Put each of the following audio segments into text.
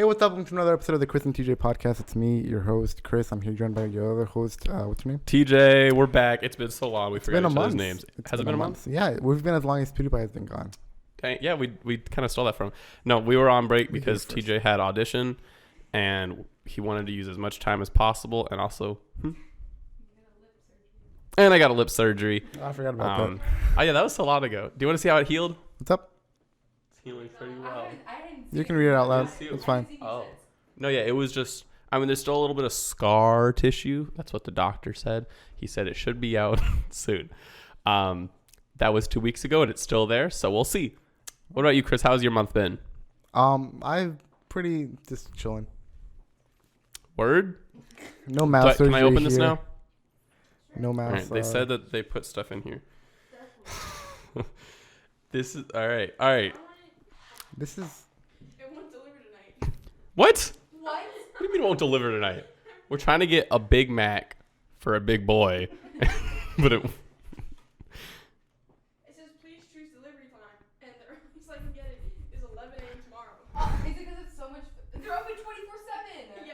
Hey, what's up? Welcome to another episode of the Chris and TJ podcast. It's me, your host, Chris. I'm here joined by your other host. What's your name? TJ, we're back. It's been so long. We It's forgot been a each other's month. names. It's Has it been a month? Yeah, we've been as long as PewDiePie has been gone. Dang, yeah, we kind of stole that from. No, we were on break We because did first. TJ had audition, and he wanted to use as much time as possible, and also, and I got a lip surgery. Oh, I forgot about that. Oh yeah, that was so long ago. Do you want to see how it healed? What's up? It's healing pretty well. You can read it out loud. Yes, you. It's fine. Oh. No, yeah, it was just, I mean, there's still a little bit of scar tissue. That's what the doctor said. He said it should be out soon. That was 2 weeks ago, and it's still there, so we'll see. What about you, Chris? How's your month been? I'm pretty just chilling. Word? No mouth surgery. Can I open this here. now? No mouth. All right, they said that they put stuff in here. This is, all right. This is. It won't deliver tonight. What? What? What do you mean it won't deliver tonight? We're trying to get a Big Mac for a big boy, but It says please choose delivery time, and the earliest I can get it is 11 a.m. tomorrow. Oh, is it because it's so much? They're open 24/7. Yeah,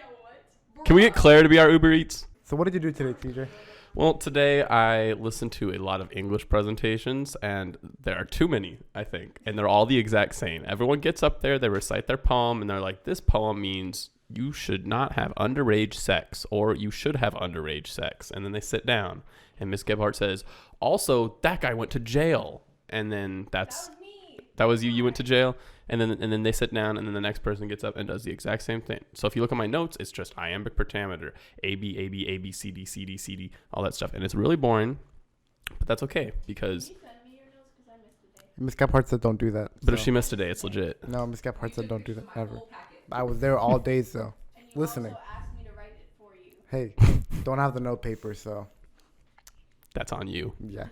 what? can we get Claire to be our Uber Eats? So what did you do today, TJ? Well, today I listened to a lot of English presentations, and there are too many, I think, and they're all the exact same. Everyone gets up there, they recite their poem, and they're like, this poem means you should not have underage sex, or you should have underage sex. And then they sit down, and Miss Gebhardt says, also, that guy went to jail. And then That was me. that was you went to jail. And then they sit down, and then the next person gets up and does the exact same thing. So if you look at my notes, it's just iambic pentameter, A, B, A, B, A, B, C, D, C, D, C, D, all that stuff. And it's really boring, but that's okay because, Can you send me your notes because I missed a day? Miss Gephardt said don't do that. but if so. she missed a day, it's legit. No, Miss Gephardt said don't do that ever. Whole packet. I was there all days though. And you Listening. also asked me to write it for you. Hey, don't have the note paper, so That's on you. yeah.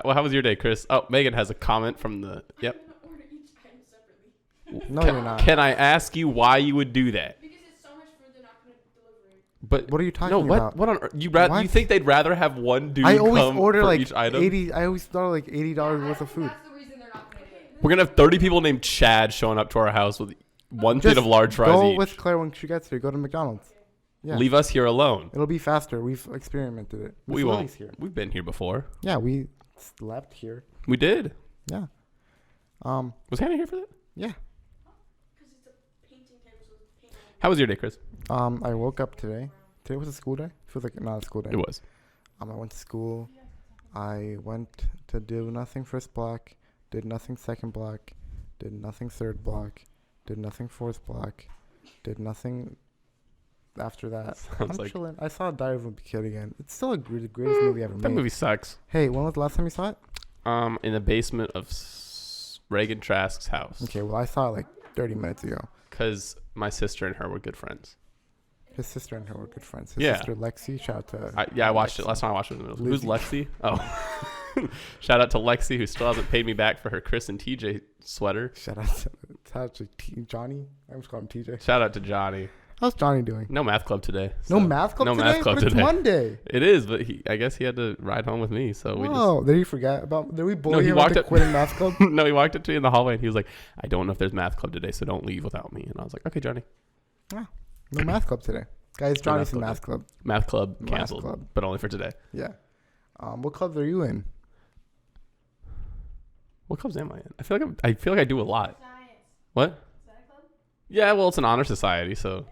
Well, how was your day, Chris? Oh, Megan has a comment from the, yep. I'm gonna order each item separately No, you're not. Can I ask you why you would do that? because it's so much food they're not gonna deliver it. But What are you talking no, what about? what on earth? You What? think they'd rather have one dude I always come order for like each item? 80. I always order like $80 worth of food. That's the reason they're not going to do it. We're gonna have 30 people named Chad showing up to our house with one plate Just of large fries Go each. with Claire when she gets here. Go to McDonald's. Yeah. Leave us here alone. It'll be faster. We've experimented it. We Miss won't. Lily's here. We've been here before. Yeah, we slept here. We did. Yeah. Was Hannah here for that? Yeah. Because it's a painting table, so it's paint on How was your day, Chris? I woke up today. Today was a school day. Feels like not a school day. It was. I went to school. I went to do nothing first block. Did nothing second block. Did nothing third block. Did nothing fourth block. Did nothing after that. Sounds I'm like chilling. I saw Diary of a Kid again. It's still the greatest movie ever that made. movie sucks. Hey, when was the last time you saw it? In the basement of Reagan Trask's house. Okay, well I saw it like 30 minutes ago. Because my sister and her were good friends. His sister and her were good friends. His Yeah. sister Lexi, shout out to I watched it last time. I watched it in the middle. Who's Lizzie. Lexi? Oh, shout out to Lexi who still hasn't paid me back for her Chris and TJ sweater. shout out to Johnny. I'm just calling him TJ. Shout out to Johnny. How's Johnny doing? No math club today. No so- math club no today? math club But it's today. Monday. It is, but I guess he had to ride home with me, so we Oh, did he forget about? Did we bully he him walked into up- quitting math club? just. No, he walked up to me in the hallway and he was like, "I don't know if there's math club today, so don't leave without me." And I was like, "Okay, Johnny." No math club today, guys. No Johnny's math in club. math club. Math club Math canceled, club. but only for today. Yeah. What clubs are you in? What clubs am I in? I feel like I do a lot. Science. What? Is that a club? Yeah, well, it's an honor society, so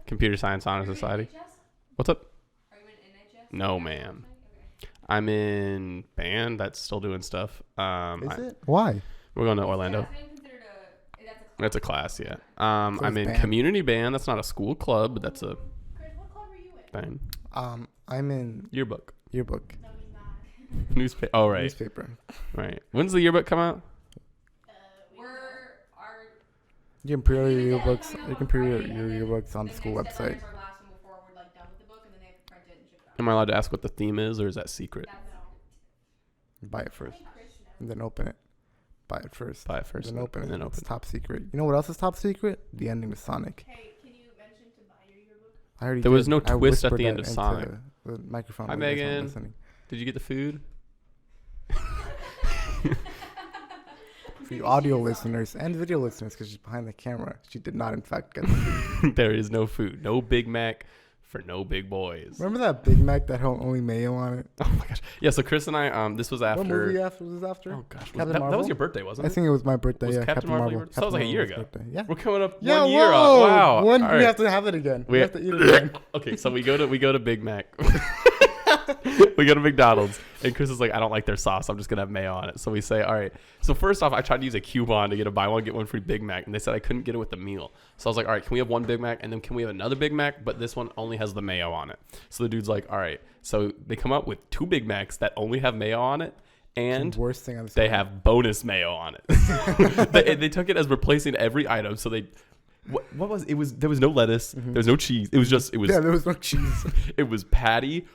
computer science honor Are you in society. NHS? What's up? Are you in NHS? No, ma'am. I'm in band. That's still doing stuff. Is it? Why? We're going to Orlando. That's considered that's a club. That's a class, yeah. So I'm it's in band. community band. That's not a school club, but that's a Chris, what club are you in? thing. I'm in Yearbook. yearbook. No, he's not. Newspaper. Oh, right. Newspaper. Right. When's the yearbook come out? We're our. You can pre-order your yearbooks. You can pre-order your yearbooks on the school next website. deadline is our last one before we're like done with the book, and then they have to print it and ship it out. Am I allowed to ask what the theme is, or is that secret? Buy it first, Hey, Chris, no. and then open it. Buy it first. Buy it first, Then open it. and then open It's it. top secret. You know what else is top secret? The ending to Sonic. Hey, can you mention to buy your yearbook? I already. There was did. no I twist at whispered the end that of into Sonic. The microphone. Hi, while you guys weren't Megan. listening. Did you get the food? for you audio listeners and video listeners, because she's behind the camera. She did not, in fact, get the food. There is no food. No Big Mac for no big boys. Remember that Big Mac that had only mayo on it? Oh my gosh. Yeah, so Chris and I, this was after. What movie was this after? Oh gosh. Captain That Marvel? was your birthday, wasn't I it? think it was my birthday. Was Yeah, Captain Marvel your birthday? So that was like a year Marvel's ago. birthday. Yeah. We're coming up Yeah, 1 year up. whoa. Wow. One, All we right. have to have it again. We We- have to eat it again. Okay, so we go to Big Mac. We go to McDonald's, and Chris is like, I don't like their sauce. I'm just gonna have mayo on it. So we say, all right. So first off, I tried to use a coupon to get a buy one get one free Big Mac, and they said I couldn't get it with the meal. So I was like, all right, can we have one Big Mac, and then can we have another Big Mac, but this one only has the mayo on it? So the dude's like, all right. So they come up with 2 Big Macs that only have mayo on it, and The worst thing on the they have bonus mayo on it. they took it as replacing every item. So they. What was it? Was there was no lettuce, there was no cheese. It was Yeah, there was no cheese. it was patty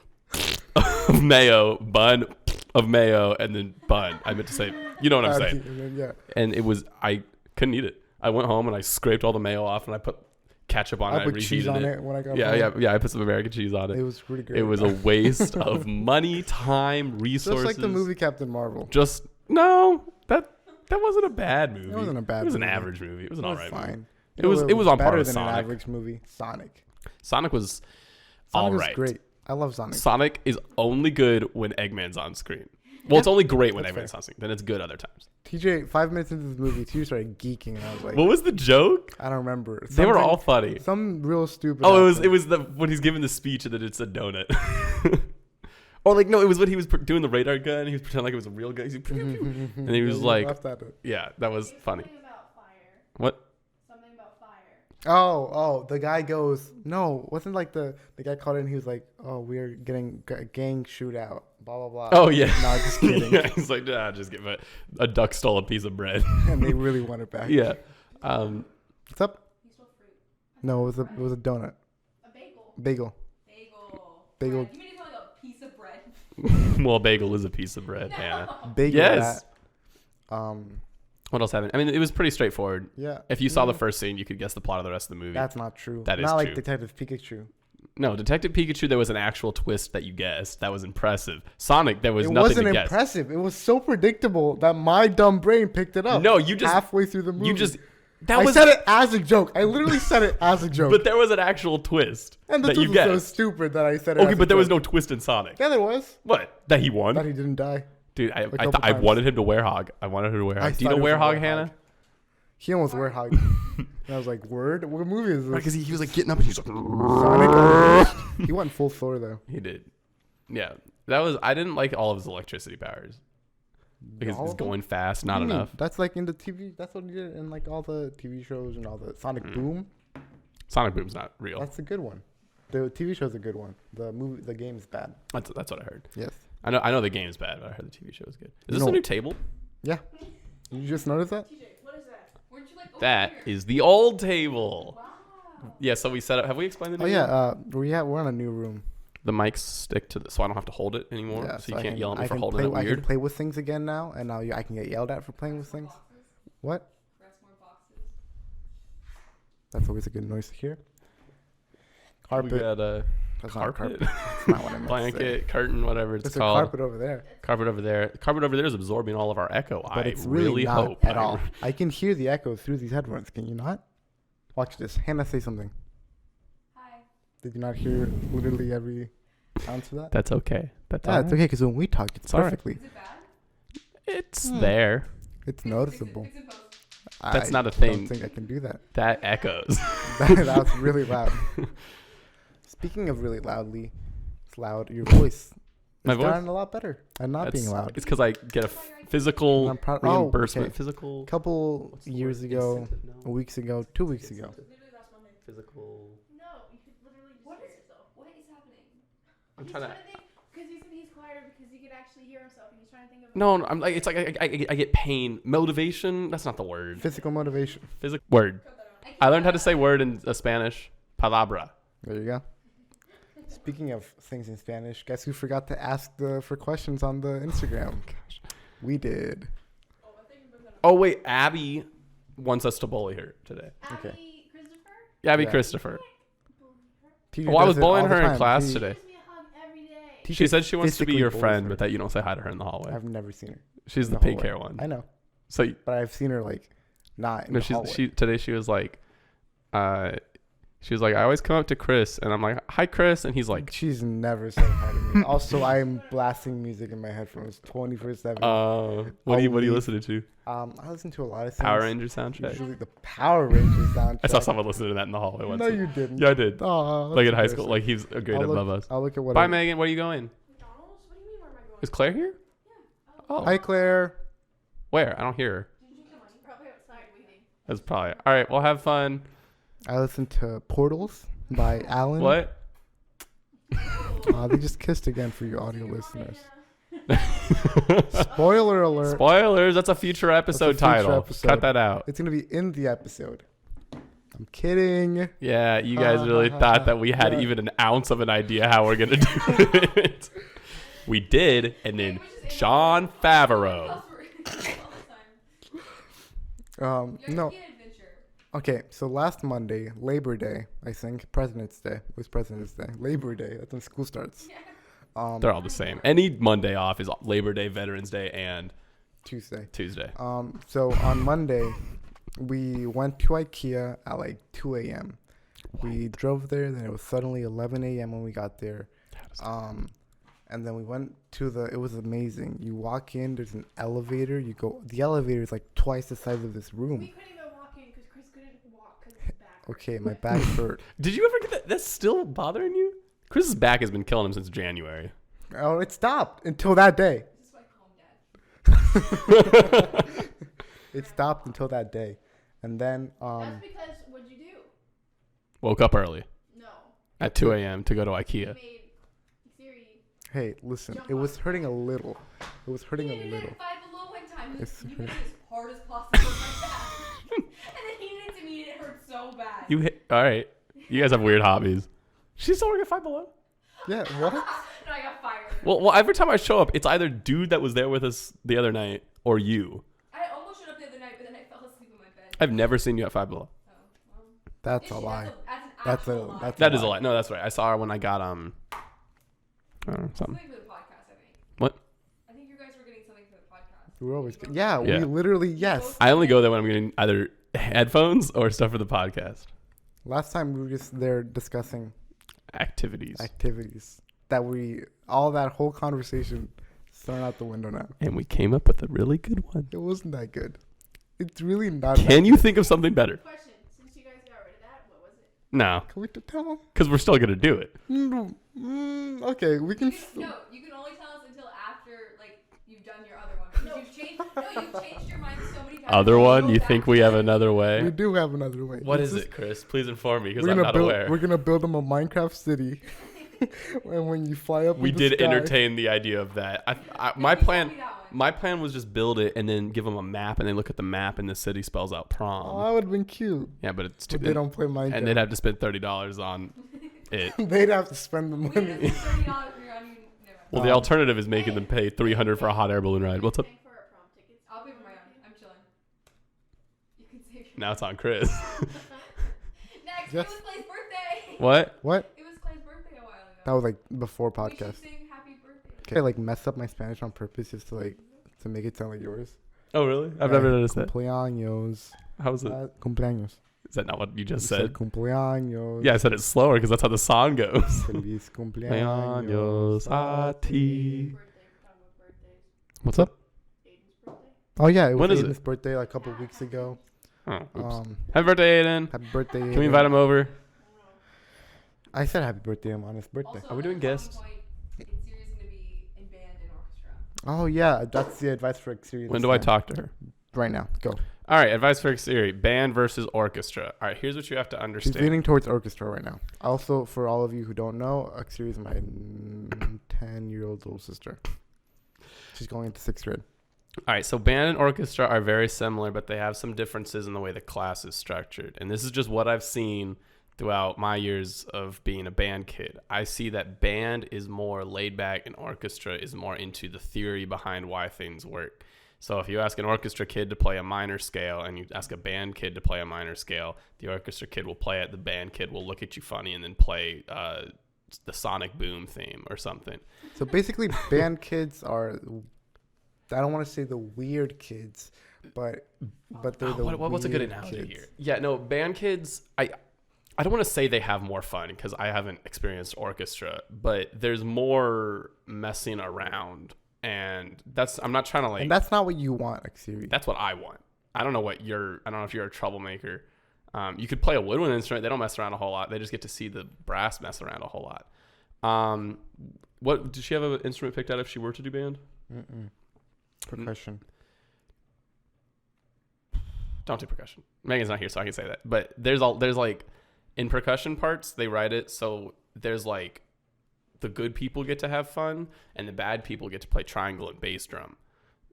of mayo, bun of mayo, and then bun. I meant to say, you know what I'm saying. And then, yeah. And it was, I couldn't eat it. I went home and I scraped all the mayo off and I put ketchup on it. I put reheated cheese on it when I got home. Yeah. I put some American cheese on It it. was pretty great. It was a waste of money, time, resources. just like the movie Captain Marvel. Just no, that wasn't a bad movie. It wasn't a bad It was an movie. average movie. It was an It was alright fine. movie. It was on par better with than an Sonic. average movie. Sonic. Sonic was Sonic was alright. great. I love Sonic. Sonic is only good when Eggman's on screen. Well, it's only great when That's Eggman's on screen. Then it's good other times. TJ, 5 minutes into this movie, TJ started geeking, and I was like, What was the joke? I don't remember. They were Something- all funny. some real stupid. Oh, it happened. was the when he's giving the speech and then it's a donut. Or like no, it was when he was doing the radar gun. He was pretending like it was a real gun. He's like, pew, pew, pew. And he was we like, laughed at it. yeah, that was funny. Something about fire. What? Something about fire. Oh, the guy goes, no, wasn't like the guy called in. He was like, oh, we're getting a gang shootout. Blah blah blah. Oh yeah. No, just kidding. Yeah, he's like, nah, just give it. A duck stole a piece of bread. And they really want it back. Yeah. What's up? You stole fruit. No, it was a donut. A bagel. Bagel. Bagel. Bagel. Bread. You mean it's like a piece of bread? Well, a bagel is a piece of bread, Hannah. Bagel. Yes. That. What else happened? I mean, it was pretty straightforward. Yeah. If you saw the Yeah. first scene, you could guess the plot of the rest of the movie. That's not true. That is not like true. Detective Pikachu. No, Detective Pikachu, there was an actual twist that you guessed. That was impressive. Sonic, there was It nothing wasn't to guess. impressive. It was so predictable that my dumb brain picked it up. No, you just halfway through the movie. you just that I was said it as a joke. I literally said it as a joke. but there was an actual twist and the that twist you was so guessed. stupid that I said it. Okay, as a but there was joke. no twist in Sonic. Yeah, there was. What? That he won? That he didn't die. Dude, I couple I times. wanted him to wear hog. I wanted him to wear I hog. Do you know thought it was wear a hog, Werehog. Hannah? He almost were hog. And I was like, word? What movie is this? Because he was like getting up and he's like Sonic Unleashed. He went full Thor though. he did. Yeah. That was I didn't like all of his electricity powers. Because All he's of them? going fast, What not do you mean? enough. That's like in the TV. That's what he did in like all the TV shows and all the Sonic Mm. Boom. Sonic Boom's not real. That's a good one. The TV show's a good one. The game's bad. That's what I heard. Yes. I know the game's bad, but I heard the TV show is good. Is this No. a new table? Yeah. You just noticed that? TJ, what is that? Weren't you like over That here? is the old table. Wow. Yeah, so we set up. Have we explained the new Oh room? yeah. We're in a new room. The mics stick to the, so I don't have to hold it anymore. Yeah, so you I can't can- yell at me I for can holding play, it I can weird. play with things again now, and now I can get yelled at for playing with things. What? Press more boxes. That's always a good noise to hear. We Carpet. got a That's not a carpet, That's not what I meant to say. blanket, curtain, whatever it's There's a called. carpet over there, Carpet over there. Carpet over there is absorbing all of our echo. but I it's really not hope at all. I can hear the echo through these headphones. Can you not? Watch this. Hannah, say something. Hi. Did you not hear literally every ounce of that? That's okay. That's Yeah, all it's right. okay because when we talk, it's all right. perfectly. Is it bad? It's Hmm. there. It's noticeable. Fix it both. That's I not a thing. don't think I can do that. That echoes. That was really loud. Speaking of really loudly, it's loud. Your voice My has voice? gotten a lot better at not being loud. It's because I get a physical I'm proud- reimbursement. okay. Physical. A couple what's the years word? ago, Incentive? No. weeks ago, 2 weeks ago. Literally last Monday. Physical. No, you could literally just What hear is- yourself. What is happening? I'm He's trying to. think because he said he's quieter because he could actually hear himself and he's trying to think of. No, I'm like it's like I get pain. Motivation. That's not the word. Physical motivation. Physical word. Cut that out. I learned how to say word in Spanish. Palabra. There you go. Speaking of things in Spanish, guess who forgot to ask for questions on the Instagram? We did. Oh, I think you Oh wait, Abby wants us to bully her today. Okay. Abby Christopher. Abby Yeah. Christopher. TJ Oh, I does was it bullying all the her in time. class She- today. Gives me a hug every day. TJ She said she wants to be physically your bullies friend, her. but that you don't say hi to her in the hallway. I've never seen her. She's in the the pink hallway. hair one. I know. So but I've seen her like not in no, the hallway. today she was like, she was like, I always come up to Chris, and I'm like, hi, Chris, and he's like, She's never said hi to me. Also, I am blasting music in my headphones 24/7. what do you leave. listening to? I listen to a lot of things. Power Ranger soundtrack. Usually the Power Rangers soundtrack. I saw someone listening to that in the hallway once. No, you didn't. Yeah, I did. Oh, Like in high school, like he's a grade above us. I'll look at what. Bye, Megan. Where are you going? McDonald's? What do you mean, where am I going? Is Claire here? Oh, Hi, Claire. where? I don't hear her. Did you come on? Probably outside waiting. That's probably all right. Well, have fun. I listened to Portals by Alan. What? They just kissed again for you audio listeners. Spoiler alert. Spoilers. That's a future episode future title. episode. Cut that out. It's gonna be in the episode. I'm kidding. Yeah, you guys really thought that we had Yeah. even an ounce of an idea how we're gonna do it. We did, and then John Favreau. No. Okay, so last Monday, Labor Day, I think, President's Day. It was President's Day. Labor Day. That's when school starts. They're all the same. Any Monday off is Labor Day, Veterans Day, and Tuesday. Tuesday. So on Monday, we went to IKEA at like 2 a.m. We drove there, then it was suddenly 11 a.m. when we got there. And then we went to it was amazing. You walk in, there's an elevator. The elevator is like twice the size of this We room. couldn't even walk in because Chris couldn't walk because his back. Okay, my back hurt. Did you ever get that? That's still bothering you? Chris's back has been killing him since January. Oh, it stopped until that day. This is why I call him Dad. It stopped until that day. And then, That's because what'd you do? Woke up early No. at 2 a.m. to go to You IKEA. made Siri. hey, listen, it was hurting a little. It was hurting a He did little. it at Five Below one time. It's You made it hurt. as hard as possible with my back. And then he did it to me and it hurt so bad. You hit. All right. You guys have weird hobbies. She's still working at Five Below. Yeah, what? No, I got fired. Well, every time I show up, it's either dude that was there with us the other night or you. I almost showed up the other night, but then I fell asleep in my bed. I've never seen you at Five Below. Oh, well. That's Is a she- lie. That's an That's actual a- lie. that's That is a lie. No, that's right. I saw her when I got I don't know, something. Something for the podcast, I think. What? I think you guys were getting something for the podcast. We're always You both- yeah, Yeah. we literally yes. I only go there when I'm getting either headphones or stuff for the podcast. Last time we were just there discussing Activities. activities that all that whole conversation is thrown out the window now. And we came up with a really good one. It wasn't that good. It's really not. Can you think of something better? Question. Since you guys got rid of that, what was it? No, Can we tell them? because we're still gonna do it. Okay, we can. No, you can only tell us until after like you've done your other one. Because you've changed your mind so many times. Other one? Go You back think to we have it. another We way? do have another way. What It's is just- it, Chris? Please inform me, because We're I'm gonna not build. aware. We're gonna build them a Minecraft city. And when you fly up, We in the did sky- entertain the idea of that. My You told plan. me that one. My plan was just build it and then give them a map, and they look at the map, and the city spells out Oh, prom. that would have been cute. Yeah, but it's too. But they don't play Minecraft. And they'd have to spend $30 on it. They'd have to spend the We money. did $30 for your onion. Never mind. Well, the alternative is making them pay $300 for a hot air balloon ride. What's up? Paying for our prom tickets. I'll pay for my own. I'm chilling. You can save your Now it's on Chris. Next, Yes. it was Clay's birthday. What? What? It was Clay's birthday a while ago. That was like before We should podcast. sing happy birthday. Okay, I like mess up my Spanish on purpose just to make it sound like yours. Oh, really? I've never noticed that. Cumpleaños. How is it? Cumpleaños. Is that not what you just You said? cumpleaños. Yeah, I said it slower because that's how the song goes. Feliz Cumpleaños cumpleaños a ti. Birthday. We're talking about birthdays. What's up? Aiden's birthday. Oh yeah, it was When is Aiden's birthday like a couple weeks ago. Oh, oops. Happy Happy birthday, Aiden. birthday. Can we invite him over? I said happy birthday on his birthday. Also, Are we doing another guests? talking point, Xeria's gonna be in band and orchestra. Oh yeah, that's the advice for Xeria. When do I talk to her? Right now, go. All right, advice for Xeri. Band versus orchestra. All right, here's what you have to She's understand. leaning towards orchestra right now. Also, for all of you who don't know, Xeria is my 10-year-old little sister. She's going into 6th grade. All right, so band and orchestra are very similar, but they have some differences in the way the class is structured. And this is just what I've seen throughout my years of being a band kid. I see that band is more laid back and orchestra is more into the theory behind why things work. So if you ask an orchestra kid to play a minor scale and you ask a band kid to play a minor scale, the orchestra kid will play it, the band kid will look at you funny and then play the Sonic Boom theme or something. So basically, band kids are, I don't want to say the weird kids, but they're the what's a good weird analogy kids. here? Yeah, no, band kids. I don't want to say they have more fun because I haven't experienced orchestra, but there's more messing around, and I'm not trying to And that's not what you want, Xiri. That's what I want. I don't know if you're a troublemaker. You could play a woodwind instrument. They don't mess around a whole lot. They just get to see the brass mess around a whole lot. What does she have an instrument picked out if she were to do band? Percussion. Don't do percussion. Megan's not here, so I can say that. But there's like in percussion parts, they write it so there's like the good people get to have fun and the bad people get to play triangle and bass drum.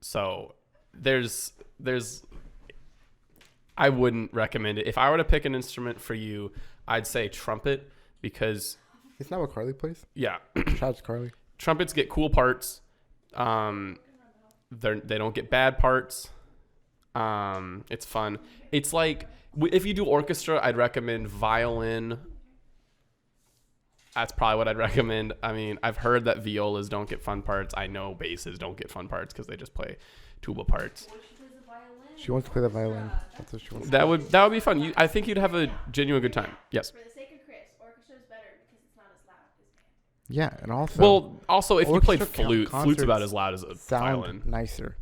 So there's I wouldn't recommend it. If I were to pick an instrument for you, I'd say trumpet because Isn't that what Carly plays? yeah, Shout out to Carly. trumpets get cool parts. They don't get bad parts. It's fun. It's like if you do orchestra, I'd recommend violin. That's probably what I'd recommend. I mean, I've heard that violas don't get fun parts. I know basses don't get fun parts because they just play tuba parts. What if she plays the violin? She wants to play the violin. That's what she wants. That would be fun. I think you'd have a genuine good time. Yes. For the sake of Chris, orchestra is better because it's not as loud as band. Yeah, and also Well, also if you played orchestra flute's about concerts as loud as a sound violin. nicer.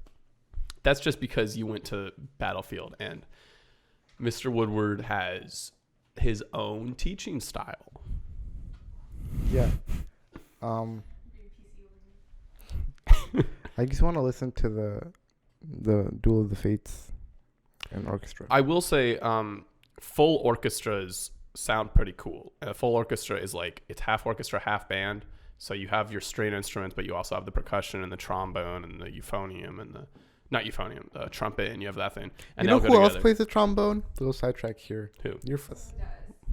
That's just because you went to Battlefield and Mr. Woodward has his own teaching style. Yeah. I just want to listen to the Duel of the Fates and orchestra. I will say, full orchestras sound pretty cool. And a full orchestra is like it's half orchestra, half band. So you have your string instruments, but you also have the percussion and the trombone and the euphonium and the trumpet, and you have that thing. And You know they'll who go else together. plays the trombone? Little sidetrack here. Who? Your He does.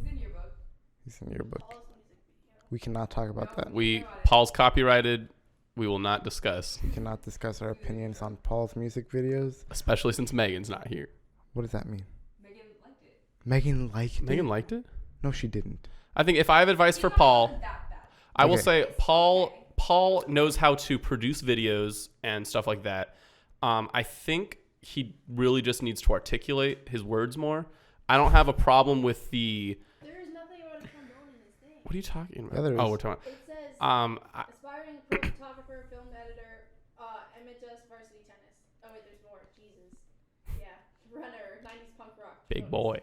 He's in your book. He's in your book. Paul's music video. We cannot talk about that. Paul's copyrighted. We will not discuss, We cannot discuss our opinions on Paul's music videos. especially since Megan's not here. What does that mean? Megan liked it. Megan liked Megan it? liked it. No, she didn't. I think if I have advice for He Paul, wasn't that bad. I will Okay. say Paul knows how to produce videos and stuff like that. I think he really just needs to articulate his words more. I don't have a problem with the. There is nothing about a trombone in this thing. What are you talking about? Yeah, there Oh, is. we're talking. It says aspiring pro photographer, film editor, MHS varsity tennis. Oh wait, there's more. Jesus. Yeah. Runner, 90s punk rock. Big boy.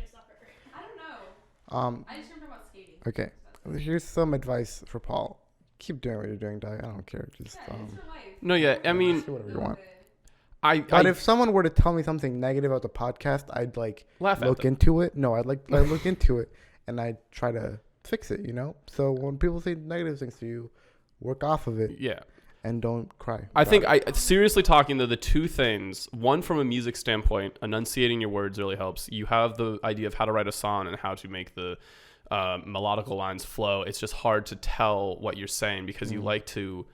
Just suffer. I don't know. I just remember about skating. Okay. Here's some advice for Paul. Keep doing what you're doing, Di. I don't care. Just Yeah, it's your life. No, yeah. I mean, do whatever you want. I But if someone were to tell me something negative about the podcast, I'd like laugh at look them. into it. No, I'd look into it and I'd try to fix it, you know? So when people say negative things to you, work off of it Yeah. and don't cry. I about think it. seriously talking though, the two things, one from a music standpoint, enunciating your words really helps. You have the idea of how to write a song and how to make the melodical lines flow. It's just hard to tell what you're saying because you like to.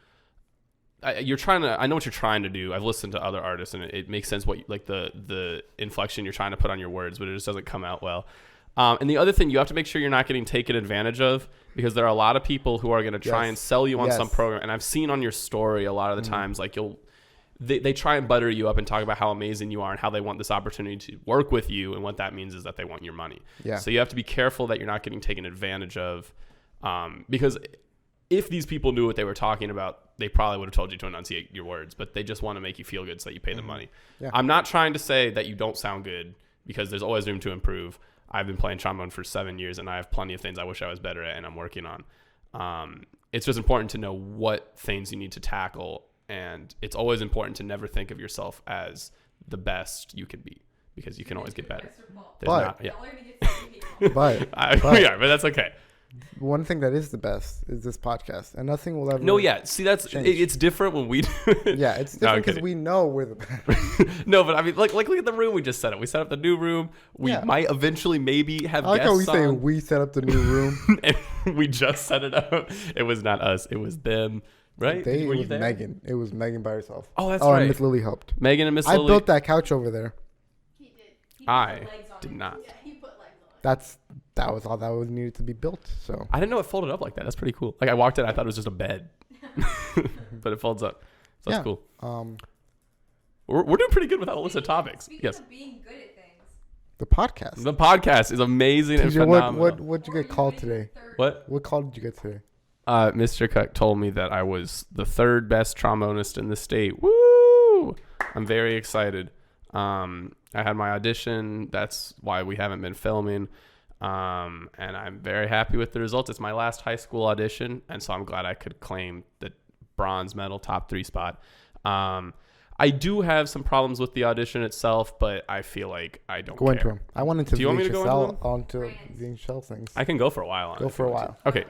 You're trying to. I know what you're trying to do. I've listened to other artists and it makes sense what like the inflection you're trying to put on your words, but it just doesn't come out well. And the other thing, you have to make sure you're not getting taken advantage of because there are a lot of people who are going to try Yes. and sell you on some Yes. program. And I've seen on your story a lot of the times, like they try and butter you up and talk about how amazing you are and how they want this opportunity to work with you. And what that means is that they want your money. Yeah. So you have to be careful that you're not getting taken advantage of because if these people knew what they were talking about, they probably would have told you to enunciate your words, but they just want to make you feel good so that you pay them money. Yeah. I'm not trying to say that you don't sound good because there's always room to improve. I've been playing trombone for 7 years and I have plenty of things I wish I was better at and I'm working on. It's just important to know what things you need to tackle. And it's always important to never think of yourself as the best you can be because you can always get better. There's But- not, yeah. Y'all are gonna get so many people. But We are, but that's okay. one thing that is the best is this podcast, and nothing will ever. No, yeah. See, Change. it's different when we do it. Yeah, it's No, I'm different because kidding. we know we're the best. No, but I mean, like look at the room we just set up. We set up the new room. We Yeah. might eventually maybe have I like how we guests say on. we set up the new room. And we just set it up. It was not us. It was them. Right? It Were you was there? Megan. It was Megan by herself. Oh, that's And right. Miss Lily helped. Megan and Miss I Lily. built that couch over there. He did. He put I legs on did it. not. Yeah, he put legs on it. That was all that was needed to be built. So I didn't know it folded up like that. That's pretty cool. Like I walked in, I thought it was just a bed, but it folds up. So that's Yeah. cool. We're doing pretty good without a list of topics. Speaking Yes. of being good at things. The podcast. The podcast is amazing and TJ, phenomenal. what'd you Or get called winning today? third. What? What call did you get today? Mr. Cook told me that I was the third best trombonist in the state. Woo! I'm very excited. I had my audition. That's why we haven't been filming. And I'm very happy with the results. It's my last high school audition, and so I'm glad I could claim the bronze medal top 3 spot. I do have some problems with the audition itself, but I feel like I don't Go care. into them. I went into Do you want me to go into VHSL them? onto Grant. the shell things. I can go for a while on Go it if for you a want while. to. Okay,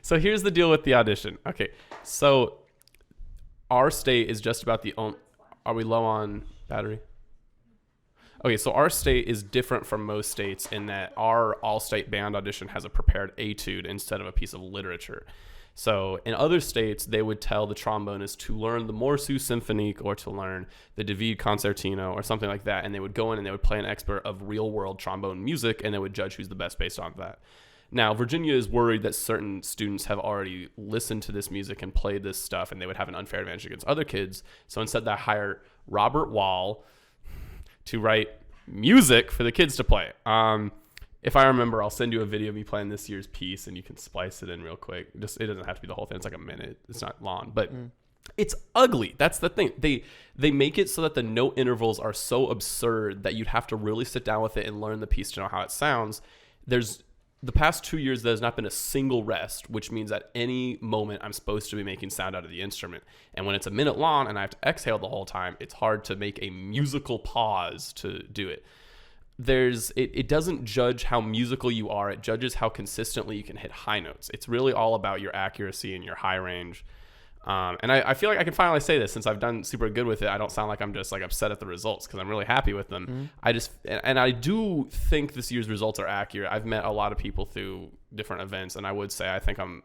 so here's the deal with the audition. Okay, so our state is just about the only. Are we low on battery? Okay, so our state is different from most states in that our all-state band audition has a prepared etude instead of a piece of literature. So in other states, they would tell the trombonist to learn the Morceau Symphonique or to learn the David Concertino or something like that, and they would go in and they would play an expert of real-world trombone music, and they would judge who's the best based on that. Now, Virginia is worried that certain students have already listened to this music and played this stuff, and they would have an unfair advantage against other kids. So instead, they hire Robert Wall to write music for the kids to play. If I remember, I'll send you a video of me playing this year's piece, and you can splice it in real quick. It doesn't have to be the whole thing. It's like a minute. It's not long, but it's ugly. That's the thing. They make it so that the note intervals are so absurd that you'd have to really sit down with it and learn the piece to know how it sounds. There's the past 2 years, there's not been a single rest, which means at any moment I'm supposed to be making sound out of the instrument. And when it's a minute long and I have to exhale the whole time, it's hard to make a musical pause to do it. It doesn't judge how musical you are. It judges how consistently you can hit high notes. It's really all about your accuracy and your high range. And I feel like I can finally say this since I've done super good with it. I don't sound like I'm just like upset at the results because I'm really happy with them. I do think this year's results are accurate. I've met a lot of people through different events, and I would say I think I'm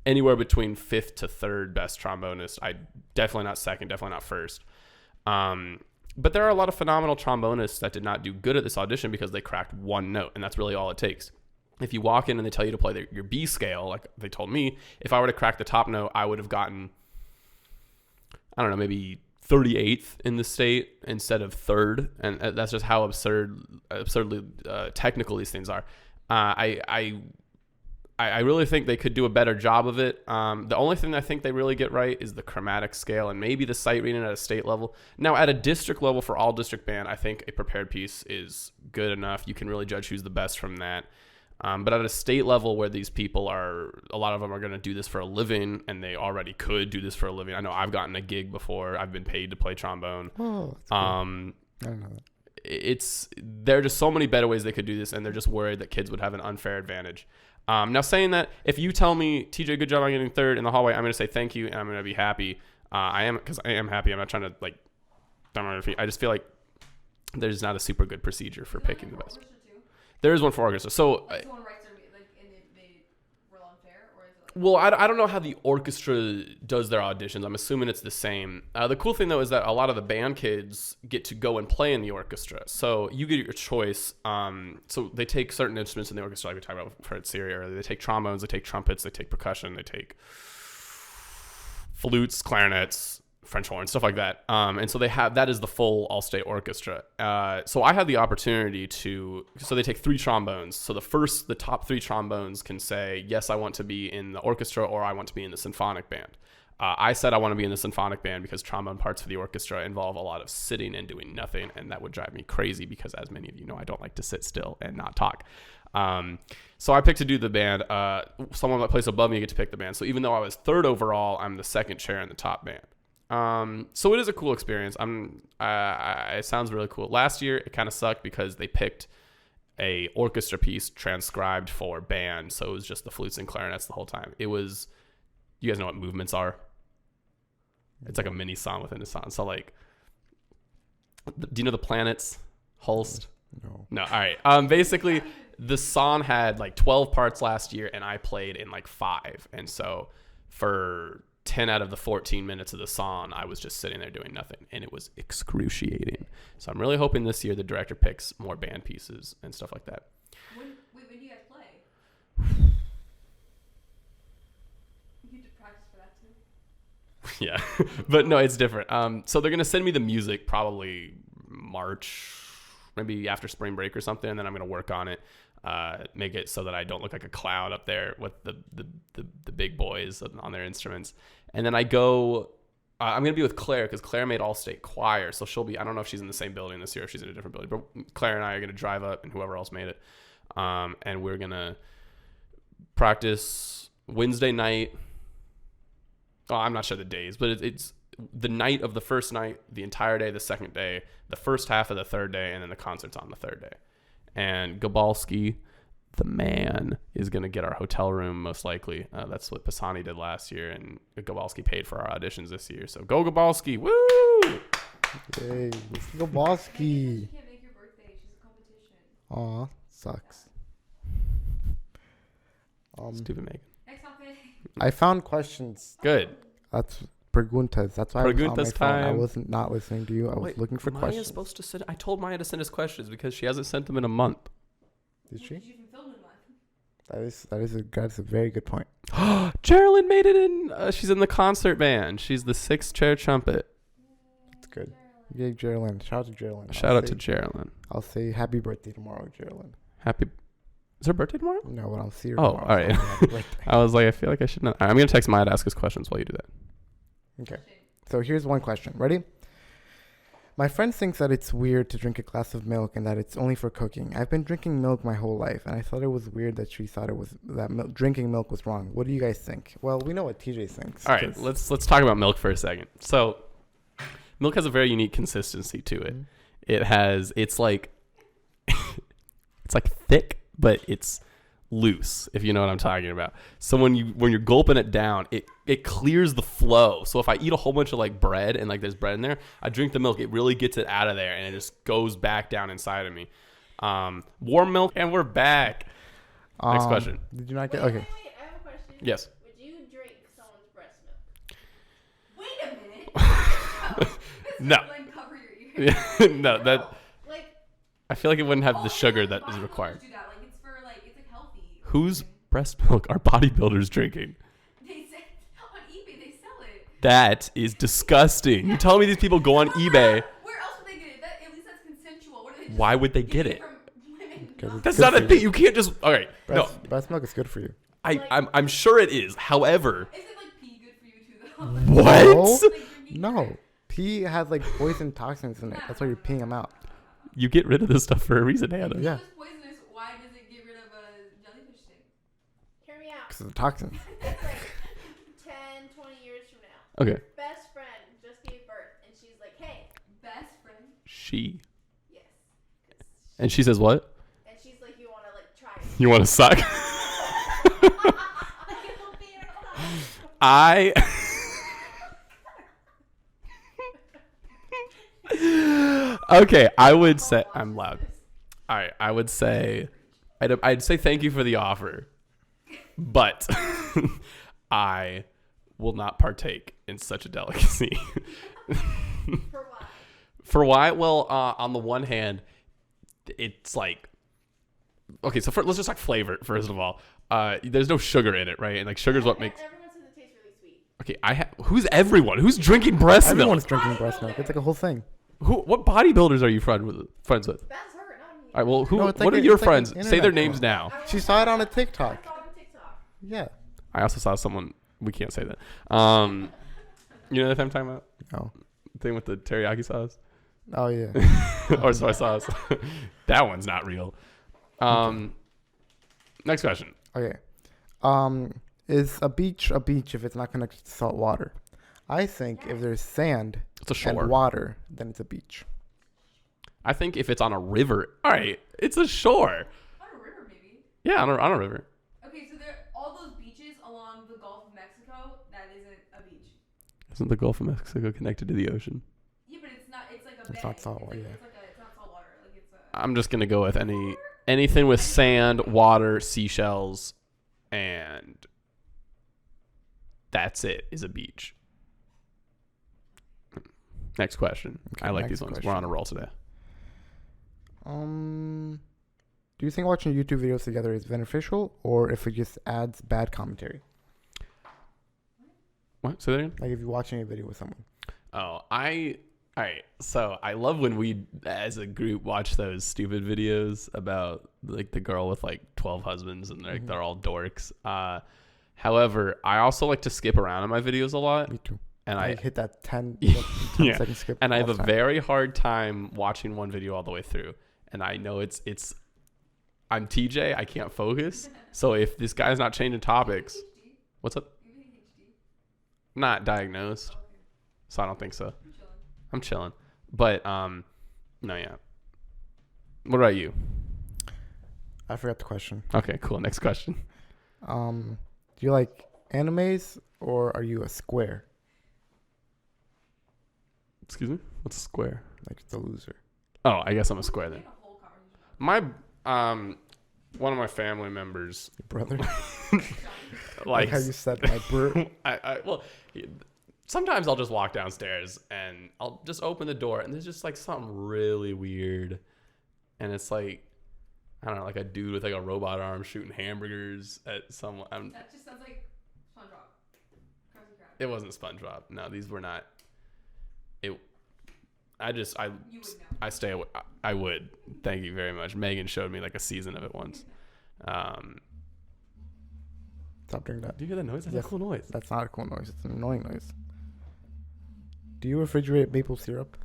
anywhere between 5th to 3rd best trombonist. I definitely not 2nd, definitely not 1st. But there are a lot of phenomenal trombonists that did not do good at this audition because they cracked one note, and that's really all it takes. If you walk in and they tell you to play your B scale, like they told me, if I were to crack the top note, I would have gotten, I don't know, maybe 38th in the state instead of 3rd. And that's just how absurdly technical these things are. I really think they could do a better job of it. The only thing I think they really get right is the chromatic scale and maybe the sight reading at a state level. Now, at a district level for all district band, I think a prepared piece is good enough. You can really judge who's the best from that. But at a state level where these people a lot of them are going to do this for a living, and they already could do this for a living. I know I've gotten a gig before. I've been paid to play trombone. Oh, that's cool. I don't know that. There are just so many better ways they could do this, and they're just worried that kids would have an unfair advantage. Now, saying that, if you tell me, TJ, good job on getting 3rd in the hallway, I'm going to say thank you, and I'm going to be happy. Because I am happy. I'm not trying to, like, down on my feet. I just feel like there's not a super good procedure for picking the best. There is one for orchestra. So, Someone writes their and they were unfair, or is it like? well, I don't know how the orchestra does their auditions. I'm assuming it's the same. The cool thing, though, is that a lot of the band kids get to go and play in the orchestra. So you get your choice. So they take certain instruments in the orchestra, like we talked about for Siri earlier. They take trombones, they take trumpets, they take percussion, they take flutes, clarinets, French horn, stuff like that. And so that is the full all-state orchestra. So I had the opportunity so they take 3 trombones. So the top 3 trombones can say, yes, I want to be in the orchestra, or I want to be in the symphonic band. I said I want to be in the symphonic band because trombone parts for the orchestra involve a lot of sitting and doing nothing. And that would drive me crazy because, as many of you know, I don't like to sit still and not talk. So I picked to do the band. Someone that plays above me get to pick the band. So even though I was 3rd overall, I'm the 2nd chair in the top band. So it is a cool experience. It sounds really cool. Last year, it kind of sucked because they picked a orchestra piece transcribed for band. So it was just the flutes and clarinets the whole time. You guys know what movements are? It's like a mini song within a song. So like, do you know the planets? Holst? No. All right. Basically the song had like 12 parts last year, and I played in like 5. And so for 10 out of the 14 minutes of the song, I was just sitting there doing nothing, and it was excruciating. So I'm really hoping this year the director picks more band pieces and stuff like that. When do you guys play? You get to practice for that too. Yeah, but no, it's different. So they're gonna send me the music probably March, maybe after spring break or something, and then I'm gonna work on it, make it so that I don't look like a clown up there with the big boys on their instruments. And then I go. I'm gonna be with Claire because Claire made all state choir, so she'll be. I don't know if she's in the same building this year, or if she's in a different building. But Claire and I are gonna drive up, and whoever else made it, and we're gonna practice Wednesday night. Oh, I'm not sure the days, but it's the night of the first night, the entire day, the second day, the first half of the third day, and then the concert's on the third day. And Gabalski, the man, is going to get our hotel room most likely. That's what Pisani did last year, and Gabalski paid for our auditions this year. So go Gabalski! Woo! Yay, let's go Bosky. She can't make your birthday. She's a competition. Aw, sucks. Stupid Megan. Next topic. I found questions. Good. That's preguntas. That's why I was on my Preguntas phone. I time. wasn't not listening to you. I was Wait, looking for Maya's questions. supposed to send. I told Maya to send us questions because she hasn't sent them in a month. Did she? Because you've been filming one. That's a very good point. Geraldine made it in. She's in the concert band. She's the 6th chair trumpet. That's good. Yay, Geraldine. Shout out to Geraldine. Shout out to Geraldine. I'll say happy birthday tomorrow, Geraldine. Happy. Is her birthday tomorrow? No, but I'll see her Oh, tomorrow. all right. so happy birthday. I was like, I feel like I should know. I'm gonna text Maya to ask us questions while you do that. Okay. So here's one question. Ready? My friend thinks that it's weird to drink a glass of milk and that it's only for cooking. I've been drinking milk my whole life, and I thought it was weird that she thought it was that drinking milk was wrong. What do you guys think? Well, we know what TJ thinks. All right, 'cause- let's talk about milk for a second. So, milk has a very unique consistency to it. Mhm. It's like it's like thick, but it's loose, if you know what I'm talking about. So when you're gulping it down, it clears the flow. So if I eat a whole bunch of like bread and like there's bread in there, I drink the milk, it really gets it out of there and it just goes back down inside of me. Warm milk, and we're back. Next question. Did you not get? Wait, Okay. wait, I have a question. Yes. Would you drink someone's breast milk? Wait a minute. No. Glenn, cover your ears. No, that Like, I feel like it wouldn't have Oh, the yeah, sugar like, that is bodybuilders required. Do that. Like, it's for like it's like healthy. Whose breast milk are bodybuilders drinking? They say on eBay they sell it. That is disgusting. You're telling me these people go on eBay. Where else would they get it? At least that's consensual. What are they? Just Why would they get it? From women? 'Cause it's That's good not for a you. thing. You can't just. All right. No, Breast milk is good for you. I'm sure it is. However, Is it like pee good for you too though? what? No. Like drinking No. urine? Pee has like poison toxins in it. That's why you're peeing them out. You get rid of this stuff for a reason, Hannah. Yeah. If it's poisonous, why does it get rid of a jellyfish stick? hear me out. Because of the toxins. It's like 10, 20 years from now. Okay. Best friend just gave birth, and she's like, hey, Best friend? She. yes. And she says what? And she's like, you want to like try it. You want to suck? I. Okay, I would say I'm loud. All right, I would say I'd say thank you for the offer, but I will not partake in such a delicacy. For what? For why? Well, on the one hand, it's like okay. So let's just talk flavor first of all. There's no sugar in it, right? And like sugar's what makes. Everyone says it tastes really sweet. Okay, who's everyone? Who's drinking breast Everyone's milk? drinking breast milk. It's like a whole thing. What bodybuilders are you friends with? That's her, not me. All right, well, No, it's like what are a- your it's like friends? an Say their internet names thing. now. She saw it on a I TikTok. saw it on TikTok. Yeah. I also saw someone. We can't say that. You know what I'm talking about? Oh. Thing with the teriyaki sauce Oh yeah. or soy sauce. That one's not real. Next question. Okay. Is a beach if it's not connected to salt water? I think if there's sand It's a shore. and water, then it's a beach. I think if it's on a river, all right, it's a shore. On a river, maybe. Yeah, on a river. Okay, so there all those beaches along the Gulf of Mexico. That isn't a beach. Isn't the Gulf of Mexico connected to the ocean? Yeah, but it's not. It's like a It's bay. not salt water, It's yeah. it's not salt water. Like it's a. I'm just gonna go with anything with sand, water, seashells, and that's it. Is a beach. Next question. Okay, I like next these ones. question. We're on a roll today. Do you think watching YouTube videos together is beneficial, or if it just adds bad commentary? What? Say that again. Like if you're watching a video with someone. Oh, all right. So I love when we, as a group, watch those stupid videos about like the girl with like 12 husbands and like they're all dorks. However, I also like to skip around in my videos a lot, Me too. and I I hit that 10 Yeah. second skip. and I all have a the time. very hard time watching one video all the way through. And I know it's I'm TJ. I can't focus. So if this guy's not changing topics, ADHD? what's up? You have ADHD? Not diagnosed, Okay. so I don't think so. I'm chilling. I'm chilling. But no, yeah. What about you? I forgot the question. Okay, cool. Next question. Do you like animes or are you a square? Excuse me? What's a square? Like the loser. Oh, I guess I'm a square We then. had a whole conversation. My one of my family members Your brother? likes how you said my brother. well, sometimes I'll just walk downstairs and I'll just open the door and there's just like something really weird, and it's like, I don't know, like a dude with like a robot arm shooting hamburgers at someone. That just sounds like SpongeBob. Krusty Krab. It wasn't SpongeBob. No, these were not. It. I You would know. I stay away. I would. Thank you very much. Megan showed me like a season of it once. Stop doing that. Do you hear that noise? That's Yes. a cool noise. That's not a cool noise. It's an annoying noise. Do you refrigerate maple syrup?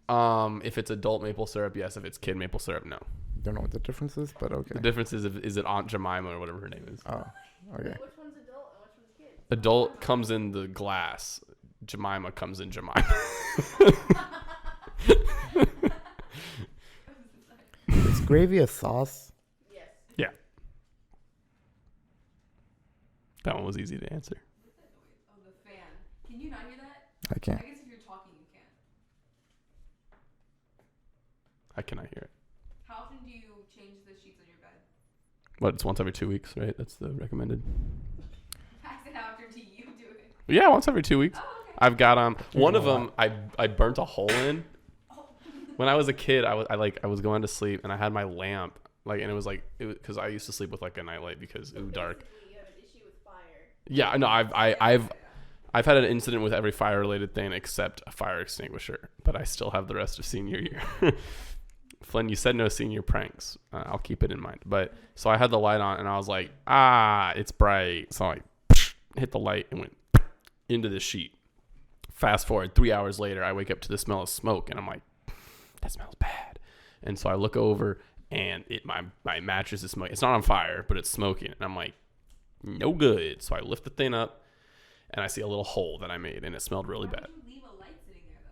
If it's adult maple syrup, yes. If it's kid maple syrup, no. Don't know what the difference is, but okay. The difference is it Aunt Jemima or whatever her name is. Oh, okay. Which one's adult and which one's kid? Adult comes in the glass. Jemima comes in Jemima. Is gravy a sauce? Yes. Yeah. That one was easy to answer. What's that noise? Oh, the fan. Can you not hear that? I can't. I guess if you're talking, you can. I cannot hear it. How often do you change the sheets on your bed? What? It's once every 2 weeks, right? That's the recommended. I said how often do you do it? Yeah, once every 2 weeks. Oh, okay. I've got one a of them. I burnt a hole in. When I was a kid, I was going to sleep and I had my lamp and it was because I used to sleep with like a nightlight because it was dark. Basically, you have an issue with fire. Yeah, no, I've had an incident with every fire related thing except a fire extinguisher, but I still have the rest of senior year. Flynn, you said no senior pranks. I'll keep it in mind. But so I had the light on and I was like, it's bright. So I hit the light and went into the sheet. Fast forward 3 hours later, I wake up to the smell of smoke and I'm like, that smells bad. And so I look over and my mattress is smoking. It's not on fire, but it's smoking. And I'm like, no good. So I lift the thing up and I see a little hole that I made and it smelled really Why bad. would you leave a light sitting there though?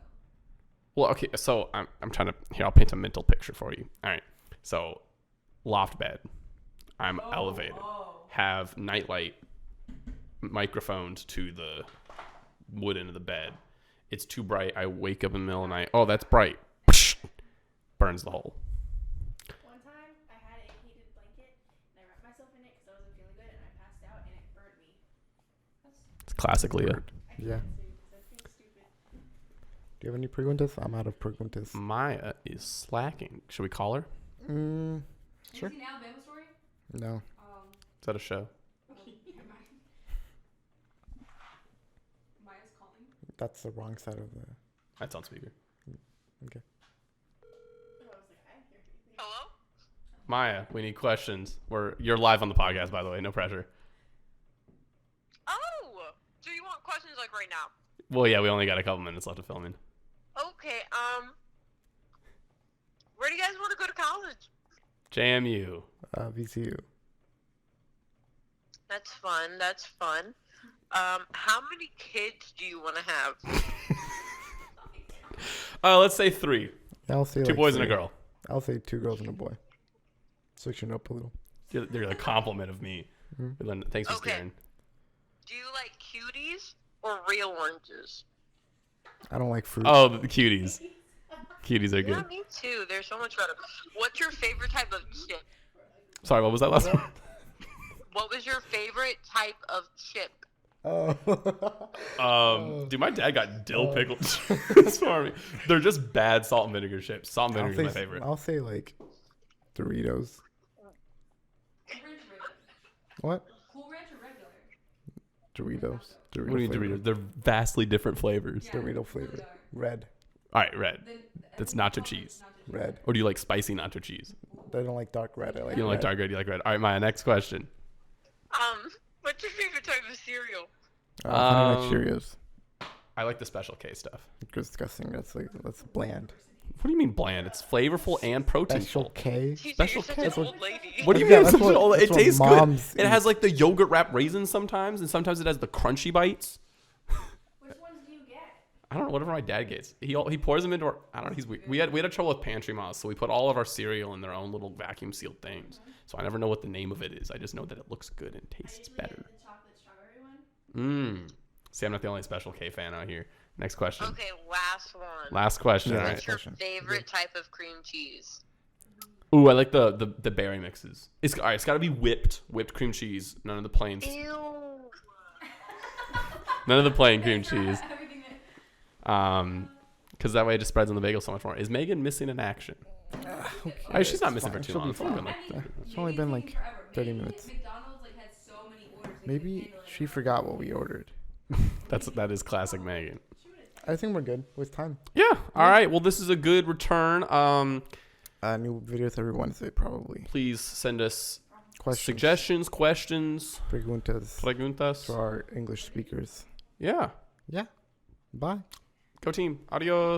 Well, okay, so I'm trying to, here, I'll paint a mental picture for you. All right. So loft bed. I'm elevated. Oh. Have nightlight microphones to the wood end of the bed. It's too bright. I wake up in the middle of the night. Oh, that's bright. Burns the hole. One time, I had a heated blanket and I wrapped myself in it because I wasn't feeling good and I passed out and it burned me. It's classic Leah. I can't Yeah. sue because that's being stupid. Do you have any preguntas? I'm out of preguntas. Maya is slacking. Should we call her? Sure. Have you seen Alabama Story? No. Is that a show? Never mind. Maya's calling. That's the wrong side of the. That's on speaker. Okay. I was like, I didn't hear anything. Hello? Maya, we need questions. You're live on the podcast, by the way. No pressure. Oh! Do you want questions like right now? Well, yeah, we only got a couple minutes left of filming. Okay, where do you guys want to go to college? JMU. VCU. That's fun, that's fun. How many kids do you want to have? Let's say 3. Yeah, I'll say Two like boys and a 3. girl. I'll say 2 girls and a boy. Switching up a little. They're a compliment of me. Mhm. Thanks for Okay. staring. Do you like cuties or real oranges? I don't like fruit. Oh, the cuties. Cuties are Yeah, good. me too. They're so much better. What's your favorite type of chip? Sorry, what was that last one? What was your favorite type of chip? Oh. Dude, my dad got dill pickled chips for me. They're just bad salt and vinegar chips. Salt and I'll vinegar is say, my favorite. I'll say like Doritos. Cool Ranch or regular? What? Cool Ranch or regular? Doritos. What do you mean flavor. Doritos? They're vastly different flavors. Yeah, Dorito they really flavor. are. Red. All right, red. Then That's everything nacho else is cheese. nacho Red. Or do you like spicy nacho cheese? I don't like dark red. I like You don't like red. dark red, you like red. All right, Maya, next question. What's your favorite type of cereal? Honey Nut Cheerios. I like the Special K stuff. Disgusting. That's bland. What do you mean bland? It's flavorful and protein. Special K. TJ, Special you're such K. an old lady. What do you Yeah, mean? that's It's what- all- it that's what tastes good. moms It eat. has like the yogurt wrapped raisins sometimes, and sometimes it has the crunchy bites. Which ones do you get? I don't know. Whatever my dad gets, he pours them into our. I don't know. He's we had trouble with pantry mouse, so we put all of our cereal in their own little vacuum sealed things. So I never know what the name of it is. I just know that it looks good and I tastes usually better. get the chocolate strawberry one. See, I'm not the only Special K fan out here. Next question. Okay, last one. Last question. Yeah, all last right. What's your question. favorite type of cream cheese? Ooh, I like the berry mixes. It's all right. It's got to be whipped cream cheese. None of the plain. Ew. None of the plain cream cheese. Everything that Because that way it just spreads on the bagel so much more. Is Megan missing in action? Oh, she's not missing for fine. too She'll long. be It's only fine. been like- It's only been like 30 Maybe minutes. McDonald's like had so many orders. they couldn't Maybe handle it. she forgot what we ordered. that is classic Megan. I think we're good with time. Yeah. All right. Well, this is a good return. New videos every Wednesday, probably. Please send us Questions. suggestions, questions, Preguntas preguntas. for our English speakers. Yeah. Yeah. Bye. Go team. Adios.